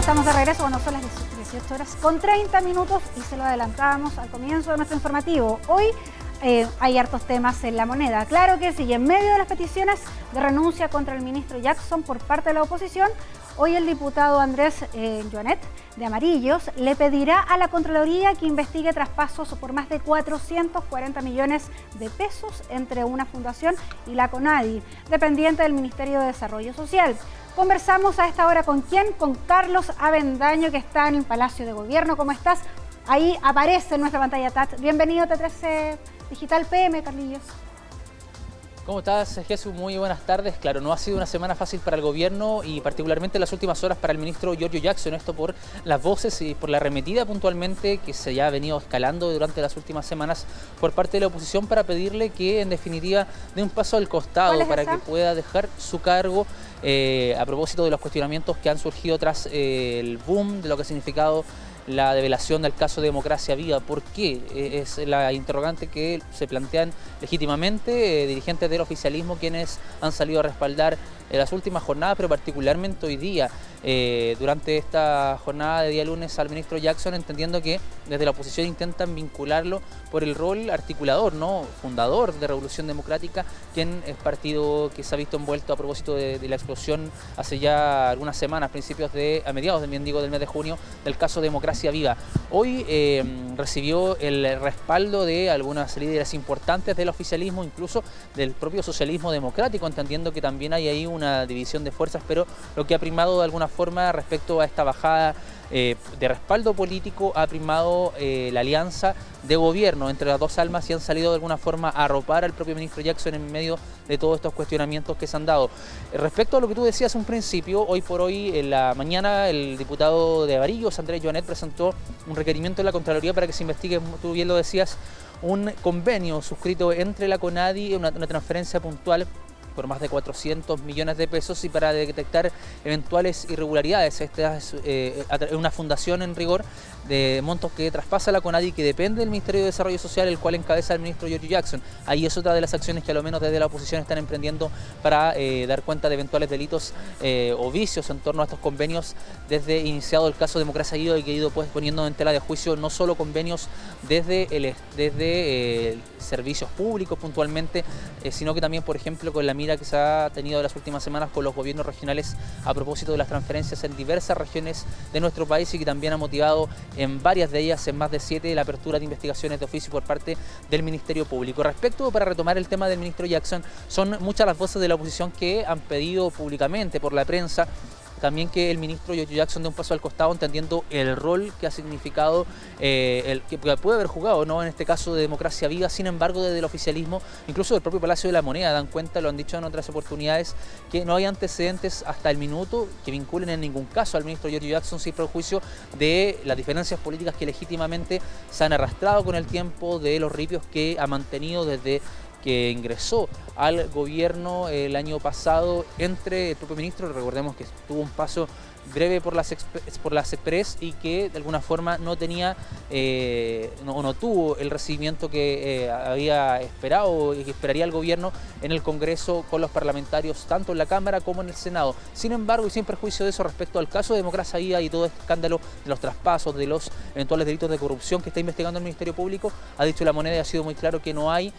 Estamos de regreso, bueno, son las 18 horas con 30 minutos y se lo adelantábamos al comienzo de nuestro informativo. Hoy hay hartos temas en La Moneda, claro que sí, y en medio de las peticiones de renuncia contra el ministro Jackson por parte de la oposición, hoy el diputado Andrés Joanet de Amarillos le pedirá a la Contraloría que investigue traspasos por más de 440 millones de pesos entre una fundación y la CONADI, dependiente del Ministerio de Desarrollo Social. Conversamos a esta hora con quién, con Carlos Avendaño, que está en el Palacio de Gobierno. ¿Cómo estás? Ahí aparece en nuestra pantalla TAT. Bienvenido a T13 Digital PM, Carlillos. ¿Cómo estás, Jesús? Muy buenas tardes. Claro, no ha sido una semana fácil para el gobierno y particularmente en las últimas horas para el ministro Giorgio Jackson. Esto por las voces y por la arremetida puntualmente que se ya ha venido escalando durante las últimas semanas por parte de la oposición para pedirle que en definitiva dé un paso al costado para que pueda dejar su cargo a propósito de los cuestionamientos que han surgido tras el boom de lo que ha significado la develación del caso de Democracia Viva. ¿Por qué? Es la interrogante que se plantean legítimamente dirigentes del oficialismo, quienes han salido a respaldar en las últimas jornadas, pero particularmente hoy día, durante esta jornada de día lunes al ministro Jackson, entendiendo que desde la oposición intentan vincularlo por el rol articulador, ¿no? Fundador de Revolución Democrática, quien es partido que se ha visto envuelto a propósito de la explosión hace ya algunas semanas, a mediados del mes de junio, del caso Democracia Viva. Hoy recibió el respaldo de algunas líderes importantes del oficialismo, incluso del propio socialismo democrático, entendiendo que también hay ahí una división de fuerzas, pero lo que ha primado de alguna forma respecto a esta bajada de respaldo político ha primado la alianza de gobierno entre las dos almas y han salido de alguna forma a arropar al propio ministro Jackson en medio de todos estos cuestionamientos que se han dado. Respecto a lo que tú decías un principio, hoy por hoy en la mañana el diputado de Amarillos, Andrés Joanet, presentó un requerimiento en la Contraloría para que se investigue, tú bien lo decías, un convenio suscrito entre la CONADI, una transferencia puntual por más de 400 millones de pesos y para detectar eventuales irregularidades. Esta es una fundación en rigor de montos que traspasa la CONADI, que depende del Ministerio de Desarrollo Social, el cual encabeza el ministro Giorgio Jackson. Ahí es otra de las acciones que a lo menos desde la oposición están emprendiendo para dar cuenta de eventuales delitos o vicios en torno a estos convenios desde iniciado el caso Democracia Viva, y que ha ido pues poniendo en tela de juicio no solo convenios desde servicios públicos puntualmente, sino que también, por ejemplo, con la mira que se ha tenido en las últimas semanas con los gobiernos regionales a propósito de las transferencias en diversas regiones de nuestro país, y que también ha motivado en varias de ellas, en más de 7, la apertura de investigaciones de oficio por parte del Ministerio Público. Respecto, para retomar el tema del ministro Jackson, son muchas las voces de la oposición que han pedido públicamente por la prensa también que el ministro Giorgio Jackson dé un paso al costado, entendiendo el rol que ha significado, el que puede haber jugado, ¿no?, en este caso de Democracia Viva. Sin embargo, desde el oficialismo, incluso del propio Palacio de la Moneda, dan cuenta, lo han dicho en otras oportunidades, que no hay antecedentes hasta el minuto que vinculen en ningún caso al ministro Giorgio Jackson, sin perjuicio de las diferencias políticas que legítimamente se han arrastrado con el tiempo, de los ripios que ha mantenido desde que ingresó al gobierno el año pasado entre el propio ministro. Recordemos que tuvo un paso breve por las Express y que de alguna forma no tenía no tuvo el recibimiento que había esperado y que esperaría el gobierno en el Congreso con los parlamentarios, tanto en la Cámara como en el Senado. Sin embargo, y sin perjuicio de eso, respecto al caso de Democracia Viva y todo este escándalo de los traspasos, de los eventuales delitos de corrupción que está investigando el Ministerio Público, ha dicho La Moneda y ha sido muy claro que no hay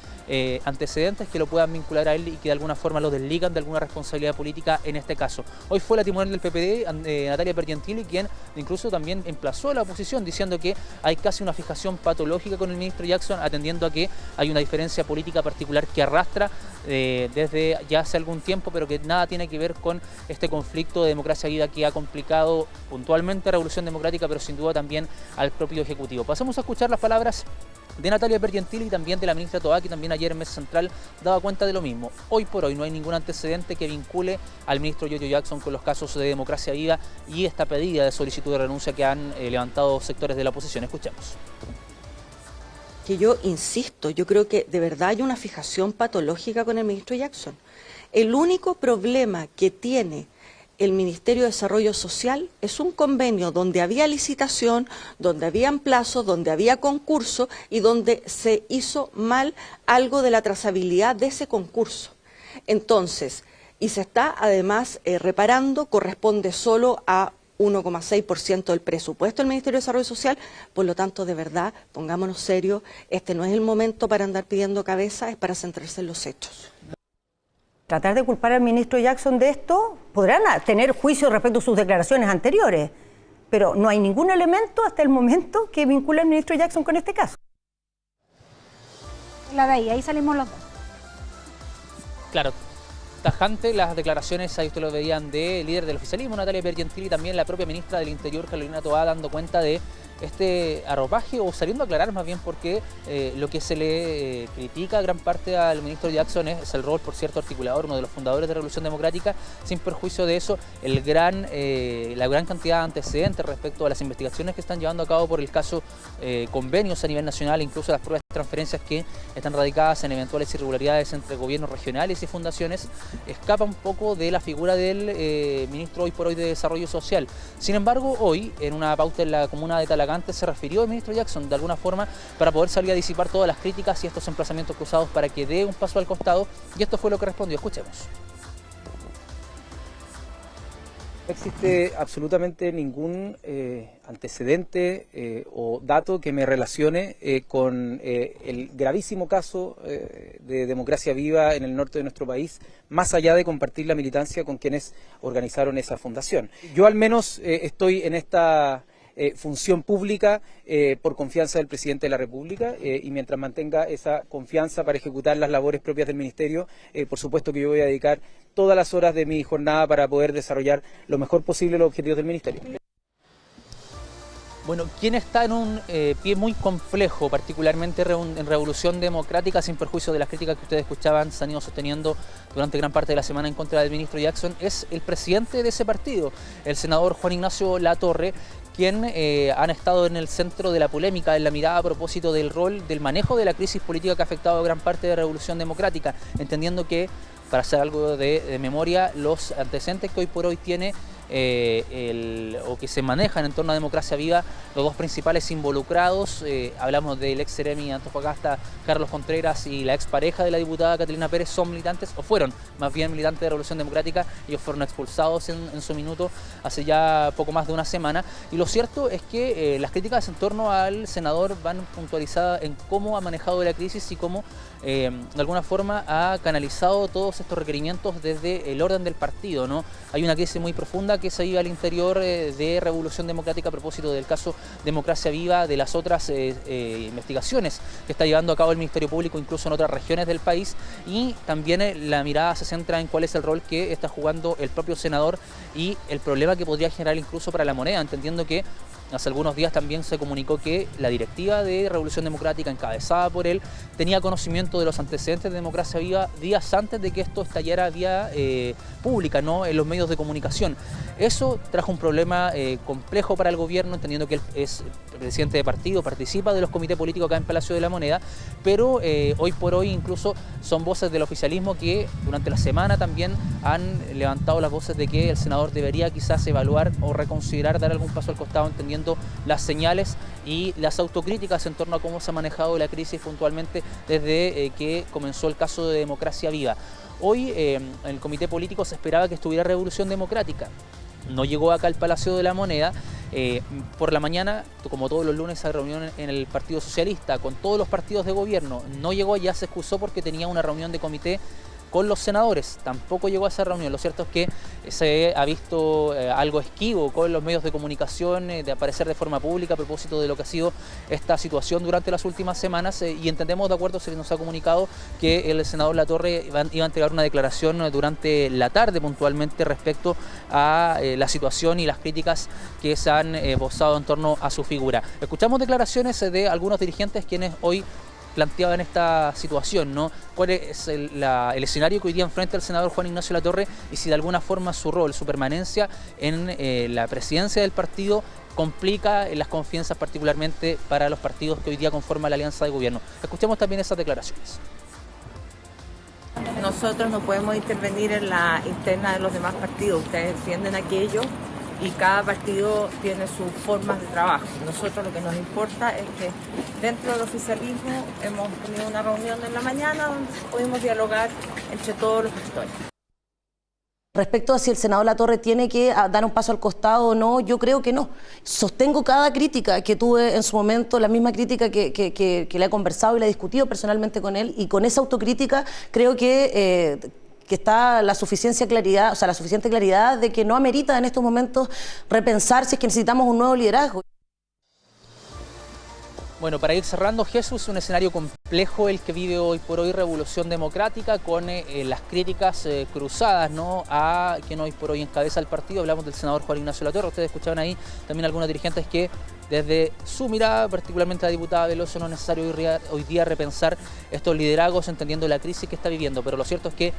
antecedentes que lo puedan vincular a él y que de alguna forma lo desligan de alguna responsabilidad política en este caso. Hoy fue la timonel del PPD, Natalia Pergentili, quien incluso también emplazó a la oposición diciendo que hay casi una fijación patológica con el ministro Jackson, atendiendo a que hay una diferencia política particular que arrastra desde ya hace algún tiempo, pero que nada tiene que ver con este conflicto de Democracia Viva que ha complicado puntualmente a Revolución Democrática, pero sin duda también al propio Ejecutivo. Pasamos a escuchar las palabras de Natalia Pergentili y también de la ministra Toá, que también ayer en Mesa Central daba cuenta de lo mismo. Hoy por hoy no hay ningún antecedente que vincule al ministro Giorgio Jackson con los casos de Democracia Viva y esta pedida de solicitud de renuncia que han levantado sectores de la oposición. Escuchemos. Que yo insisto, yo creo que de verdad hay una fijación patológica con el ministro Jackson. El único problema que tiene el Ministerio de Desarrollo Social es un convenio donde había licitación, donde habían plazos, donde había concurso y donde se hizo mal algo de la trazabilidad de ese concurso. Entonces, y se está además reparando, corresponde solo a 1,6% del presupuesto del Ministerio de Desarrollo Social. Por lo tanto, de verdad, pongámonos serios, este no es el momento para andar pidiendo cabeza, es para centrarse en los hechos. Tratar de culpar al ministro Jackson de esto, podrán tener juicio respecto a sus declaraciones anteriores, pero no hay ningún elemento hasta el momento que vincule al ministro Jackson con este caso. La de ahí salimos los dos. Claro, tajante las declaraciones, ahí ustedes lo veían, del líder del oficialismo, Natalia Pergentili, y también la propia ministra del Interior, Carolina Toá, dando cuenta de este arropaje, o saliendo a aclarar más bien porque lo que se le critica a gran parte al ministro Jackson es el rol, por cierto, articulador, uno de los fundadores de Revolución Democrática, sin perjuicio de eso, la gran cantidad de antecedentes respecto a las investigaciones que están llevando a cabo por el caso convenios a nivel nacional, incluso las pruebas de transferencias que están radicadas en eventuales irregularidades entre gobiernos regionales y fundaciones, escapa un poco de la figura del ministro hoy por hoy de Desarrollo Social. Sin embargo, hoy, en una pauta en la comuna de Talagante, se refirió al ministro Jackson de alguna forma para poder salir a disipar todas las críticas y estos emplazamientos cruzados para que dé un paso al costado, y esto fue lo que respondió. Escuchemos. No existe absolutamente ningún antecedente o dato que me relacione con el gravísimo caso de Democracia Viva en el norte de nuestro país, más allá de compartir la militancia con quienes organizaron esa fundación. Yo al menos estoy en esta función pública por confianza del presidente de la República, y mientras mantenga esa confianza para ejecutar las labores propias del Ministerio, por supuesto que yo voy a dedicar todas las horas de mi jornada para poder desarrollar lo mejor posible los objetivos del Ministerio. Bueno, quien está en un pie muy complejo, particularmente en Revolución Democrática, sin perjuicio de las críticas que ustedes escuchaban, se han ido sosteniendo durante gran parte de la semana en contra del ministro Jackson, es el presidente de ese partido, el senador Juan Ignacio Latorre, quien han estado en el centro de la polémica, en la mirada a propósito del rol, del manejo de la crisis política que ha afectado a gran parte de Revolución Democrática, entendiendo que, para hacer algo de memoria, los antecedentes que hoy por hoy tiene o que se manejan en torno a Democracia Viva, los dos principales involucrados, hablamos del ex seremi Antofagasta Carlos Contreras y la expareja de la diputada Catalina Pérez, son militantes, o fueron más bien militantes de Revolución Democrática. Ellos fueron expulsados en su minuto hace ya poco más de una semana, y lo cierto es que las críticas en torno al senador van puntualizadas en cómo ha manejado la crisis y cómo de alguna forma ha canalizado todos estos requerimientos desde el orden del partido, ¿no? Hay una crisis muy profunda que se vive al interior de Revolución Democrática a propósito del caso Democracia Viva, de las otras investigaciones que está llevando a cabo el Ministerio Público, incluso en otras regiones del país, y también la mirada se centra en cuál es el rol que está jugando el propio senador y el problema que podría generar incluso para la moneda, entendiendo que hace algunos días también se comunicó que la directiva de Revolución Democrática, encabezada por él, tenía conocimiento de los antecedentes de Democracia Viva días antes de que esto estallara vía pública, ¿no?, en los medios de comunicación. Eso trajo un problema complejo para el gobierno, entendiendo que él es presidente de partido, participa de los comités políticos acá en Palacio de la Moneda, pero hoy por hoy incluso son voces del oficialismo que durante la semana también han levantado las voces de que el senador debería quizás evaluar o reconsiderar dar algún paso al costado, entendiendo las señales y las autocríticas en torno a cómo se ha manejado la crisis puntualmente desde que comenzó el caso de Democracia Viva. Hoy en el comité político se esperaba que estuviera Revolución Democrática. No llegó acá al Palacio de la Moneda. Por la mañana, como todos los lunes, hay reunión en el Partido Socialista con todos los partidos de gobierno. No llegó, ya se excusó porque tenía una reunión de comité con los senadores, tampoco llegó a esa reunión. Lo cierto es que se ha visto algo esquivo con los medios de comunicación, de aparecer de forma pública a propósito de lo que ha sido esta situación durante las últimas semanas, y entendemos, de acuerdo, se nos ha comunicado que el senador Latorre iba a entregar una declaración durante la tarde puntualmente respecto a la situación y las críticas que se han esbozado en torno a su figura. Escuchamos declaraciones de algunos dirigentes quienes hoy planteaban esta situación, ¿no? ¿Cuál es el escenario que hoy día enfrenta el senador Juan Ignacio Latorre y si de alguna forma su rol, su permanencia en la presidencia del partido complica las confianzas particularmente para los partidos que hoy día conforman la alianza de gobierno? Escuchemos también esas declaraciones. Nosotros no podemos intervenir en la interna de los demás partidos. Ustedes defienden aquello y cada partido tiene sus formas de trabajo. Nosotros lo que nos importa es que dentro del oficialismo hemos tenido una reunión en la mañana donde pudimos dialogar entre todos los actores. Respecto a si el senador Latorre tiene que dar un paso al costado o no, yo creo que no. Sostengo cada crítica que tuve en su momento, la misma crítica que le he conversado y le he discutido personalmente con él, y con esa autocrítica creo que está la suficiente claridad de que no amerita en estos momentos repensar si es que necesitamos un nuevo liderazgo. Bueno, para ir cerrando, Jesús, un escenario complejo el que vive hoy por hoy Revolución Democrática, con las críticas cruzadas, ¿no?, a quien hoy por hoy encabeza el partido. Hablamos del senador Juan Ignacio Latorre. Ustedes escuchaban ahí también algunos dirigentes que, desde su mirada, particularmente la diputada Veloso, no es necesario hoy día repensar estos liderazgos, entendiendo la crisis que está viviendo. Pero lo cierto es que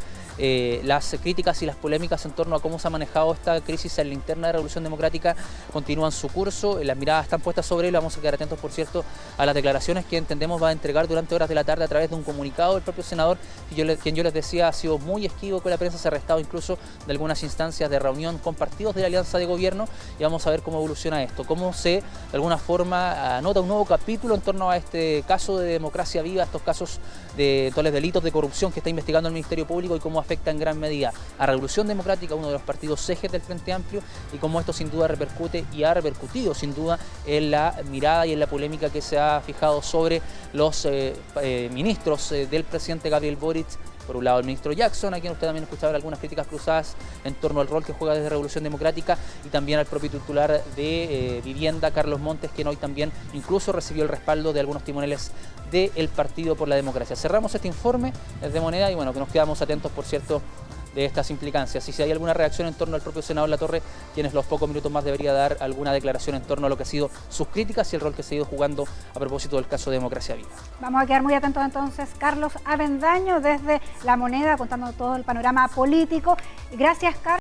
las críticas y las polémicas en torno a cómo se ha manejado esta crisis en la interna de Revolución Democrática continúan su curso. Las miradas están puestas sobre él. Vamos a quedar atentos, por cierto, a las declaraciones que entendemos va a entregar durante horas de la tarde a través de un comunicado el propio senador, quien yo les decía ha sido muy esquivo con la prensa, se ha restado incluso de algunas instancias de reunión con partidos de la alianza de gobierno, y vamos a ver cómo evoluciona esto, cómo se, de alguna forma, anota un nuevo capítulo en torno a este caso de Democracia Viva, estos casos de tales delitos de corrupción que está investigando el Ministerio Público, y cómo afecta en gran medida a Revolución Democrática, uno de los partidos ejes del Frente Amplio, y cómo esto sin duda repercute y ha repercutido sin duda en la mirada y en la polémica que se ha fijado sobre los ministros del presidente Gabriel Boric. Por un lado, el ministro Jackson, a quien usted también escuchaba algunas críticas cruzadas en torno al rol que juega desde Revolución Democrática, y también al propio titular de Vivienda, Carlos Montes, quien hoy también incluso recibió el respaldo de algunos timoneles del Partido por la Democracia. Cerramos este informe desde Moneda y bueno, que nos quedamos atentos, por cierto, de estas implicancias. Y si hay alguna reacción en torno al propio senador Latorre, quienes los pocos minutos más debería dar alguna declaración en torno a lo que ha sido sus críticas y el rol que se ha ido jugando a propósito del caso de Democracia Viva. Vamos a quedar muy atentos entonces. Carlos Avendaño desde La Moneda, contando todo el panorama político. Gracias, Carlos.